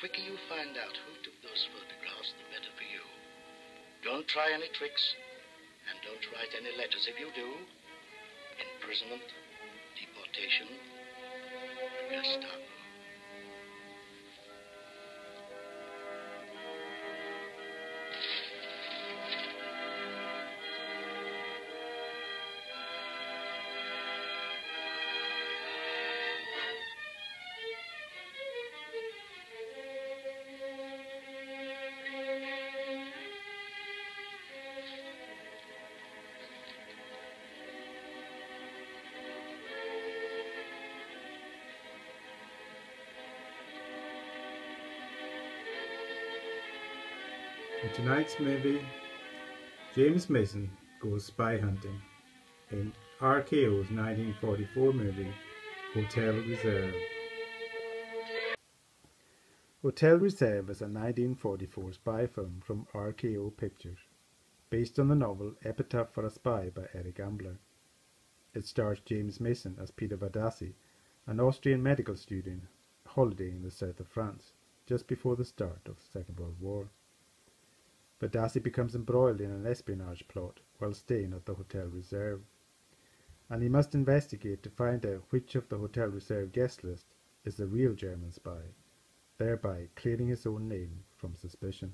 quicker you find out who took those photographs, the better for you. Don't try any tricks, and don't write any letters. If you do, imprisonment, deportation, Gestapo. In tonight's movie, James Mason goes spy hunting in RKO's 1944 movie, Hotel Reserve. Hotel Reserve is a 1944 spy film from RKO Pictures, based on the novel Epitaph for a Spy by Eric Ambler. It stars James Mason as Peter Badassi, an Austrian medical student holidaying in the south of France, just before the start of the Second World War. Badassi becomes embroiled in an espionage plot while staying at the Hotel Reserve, and he must investigate to find out which of the Hotel Reserve guest list is the real German spy, thereby clearing his own name from suspicion.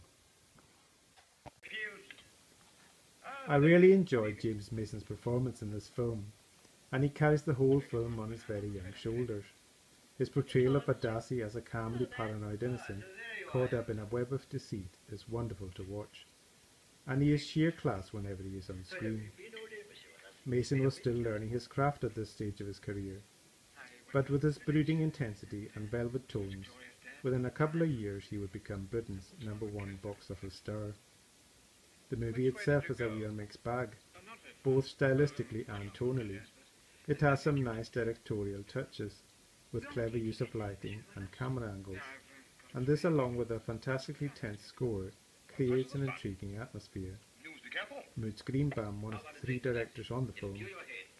I really enjoyed James Mason's performance in this film, and he carries the whole film on his very young shoulders. His portrayal of Badassi as a calmly paranoid innocent caught up in a web of deceit is wonderful to watch, and he is sheer class whenever he is on screen. Mason was still learning his craft at this stage of his career, but with his brooding intensity and velvet tones, within a couple of years he would become Britain's #1 box office star. The movie itself is a real mixed bag, both stylistically and tonally. It has some nice directorial touches, with clever use of lighting and camera angles, and this, along with a fantastically tense score, creates an intriguing atmosphere. Mutz Greenbaum, one of the 3 directors on the film,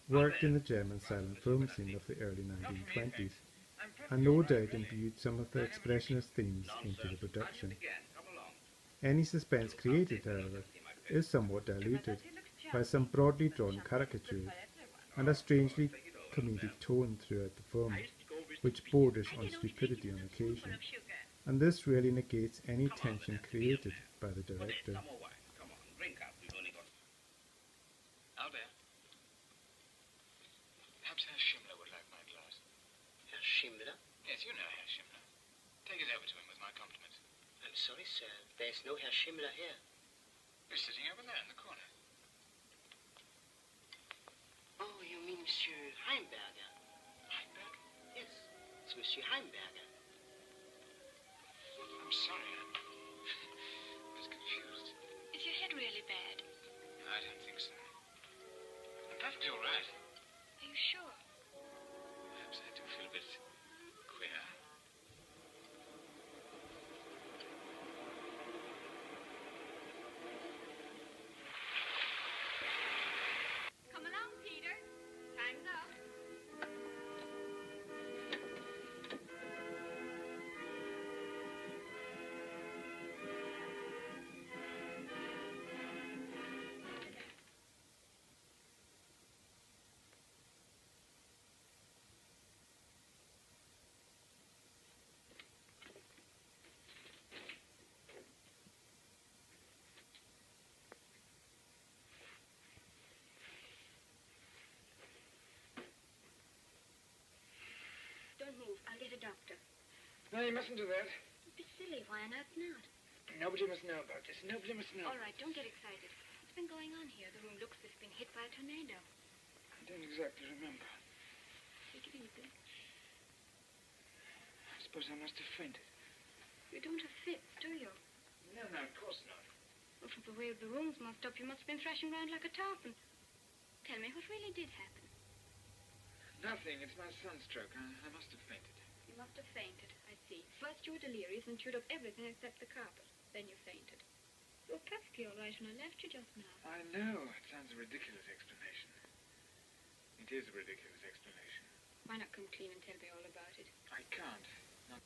worked in the German silent film scene of the early 1920s, and no doubt imbued some of the expressionist themes into the production. Any suspense created, however, is somewhat diluted by some broadly drawn caricatures and a strangely comedic tone throughout the film, which borders on stupidity on occasion, and this really negates any tension created by the director. Albert, perhaps Herr Schimmler would like my glass. Herr Schimmler? Yes, you know Herr Schimmler. Take it over to him with my compliments. I'm sorry, sir. There's no Herr Schimmler here. He's sitting over there in the corner. Oh, you mean Monsieur Heimberger? Heimberger? Yes, it's Monsieur Heimberger. I'm sorry, I was confused. Is your head really bad? No, I don't think so. I'm perfectly all right. Are you sure? Perhaps I do feel a bit queer. Come along, Peter. Time's up. Don't move. I'll get a doctor. No, you mustn't do that. Don't be silly. Why on earth not? Nobody must know about this. Nobody must know. All right, don't get excited. What's been going on here? The room looks as if it's been hit by a tornado. I don't exactly remember. Take it easy. I suppose I must have fainted. You don't have fits, do you? No, of course not. Well, from the way the room's mucked up, you must have been thrashing around like a tarpon. Tell me, what really did happen? Nothing. It's my sunstroke. I must have fainted. You must have fainted, I see. First you were delirious and chewed up everything except the carpet. Then you fainted. You were perfectly all right when I left you just now. I know. It sounds a ridiculous explanation. It is a ridiculous explanation. Why not come clean and tell me all about it? I can't. Not...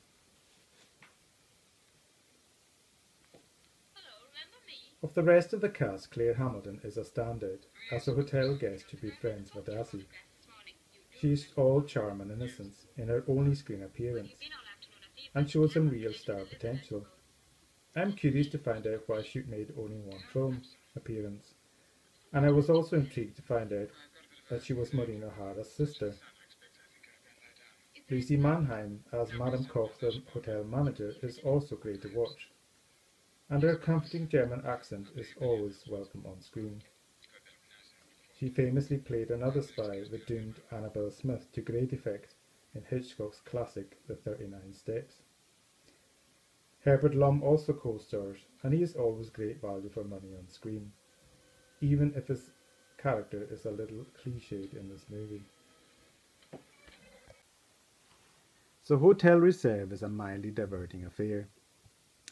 Of the rest of the cast, Claire Hamilton is a standout, as a hotel guest who befriends Vadasi. She is all charm and innocence in her only screen appearance, and shows some real star potential. I'm curious to find out why she made only one film appearance, and I was also intrigued to find out that she was Maureen O'Hara's sister. Lucy Mannheim as Madame Koch, the hotel manager, is also great to watch, and her comforting German accent is always welcome on screen. She famously played another spy, the doomed Annabelle Smith, to great effect in Hitchcock's classic The 39 Steps. Herbert Lom also co-stars, and he is always great value for money on screen, even if his character is a little cliched in this movie. So Hotel Reserve is a mildly diverting affair.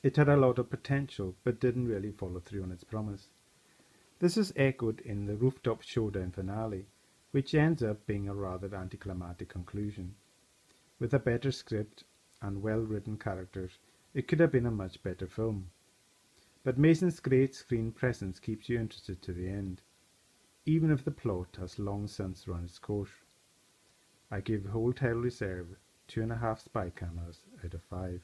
It had a lot of potential, but didn't really follow through on its promise. This is echoed in the rooftop showdown finale, which ends up being a rather anticlimactic conclusion. With a better script and well-written characters, it could have been a much better film. But Mason's great screen presence keeps you interested to the end, even if the plot has long since run its course. I give Hotel Reserve 2.5 spy cameras out of 5.